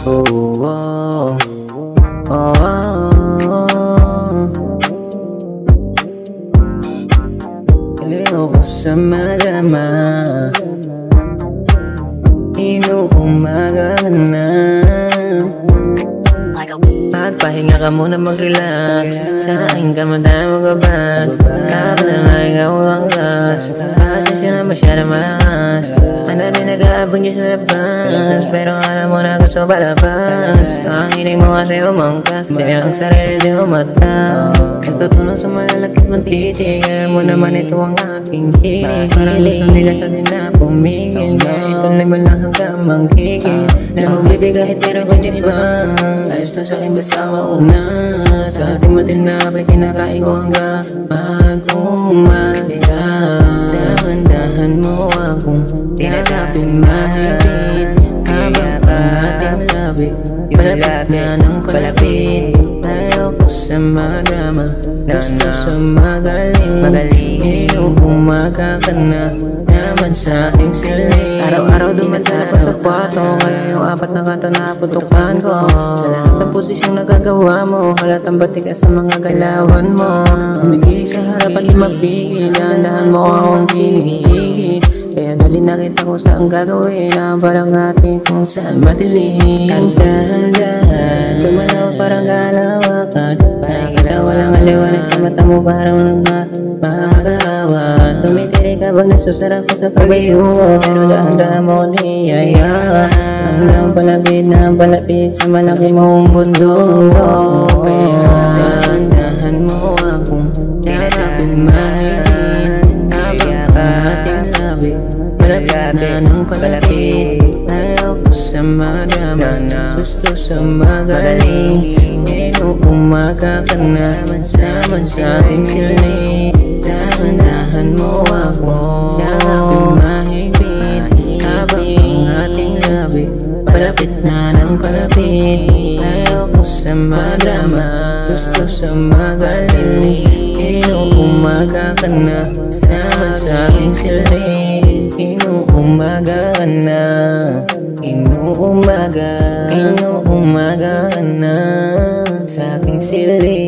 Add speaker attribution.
Speaker 1: Oh, oh, oh, oh. Ayoko sa madama, inuumaga na. Magpahinga ka muna, mag-relax. Saan ka madami magabag. Kapag na ikaw ang gas. Pasensya na masyadong malakas. Ang dami nag-aabang niya sa labas, pero alam mo na gusto palabas. Ang hiling mo kasi umangkas, kaya ang sarili di umatas. Nagtutunan sa malalakit mong titig, alam mo naman ito ang aking hiling. Parang gusto nila sa din na pumigil, ituloy mo lang hanggang manghigil. Na magbibig kahit meron ko dyan iba, ayos na sa'kin basta mauna. Sa ating matinapay kinakain ko hanggang mag-umaga. Dahan-dahan mo akong tinatapin mahigit, habang ang ating labi palapit na ng palapit. Ayoko sa madrama, gusto sa magaling. Inuumaga ka na naman sa aking siling. Araw-araw dumadaan ko sa kwarto, kaya yung 4 na kanta na putukan ko. Sa lahat ng posisyong nagagawa mo, halatang batik ka sa mga galawan mo. Umigilig sa harap at di mapigil, dahan-dahan mo akong kinigigil. Kaya dali nakita ko saan gagawin, ang parang atin kung saan madilim. Ang dahan-dahan, tumalaw parang galawakan. Nakikita walang aliwanag sa mata mo, parang makakawa. Tumitiri ka bang nasusarap ko sa pagbayuo, pero dahan-dahan mo niyaya. Hanggang palapit na palapit sa malaki mong bundo. Kaya dahan-dahan mo akong tinatapin mahigit, habang ang ating labi palapit na ng palapit. Ayoko sa madrama, gusto sa magaling. Inuumaga ka na naman sa aking siling. Dahan-dahan mo ako tinatapin mahigit, habang ang ating labi palapit na ng palapit. Ayoko sa madrama, gusto sa magaling. Inuumaga ka na naman sa aking siling. Inuumaga ka na, inuumaga ka na sa aking siling.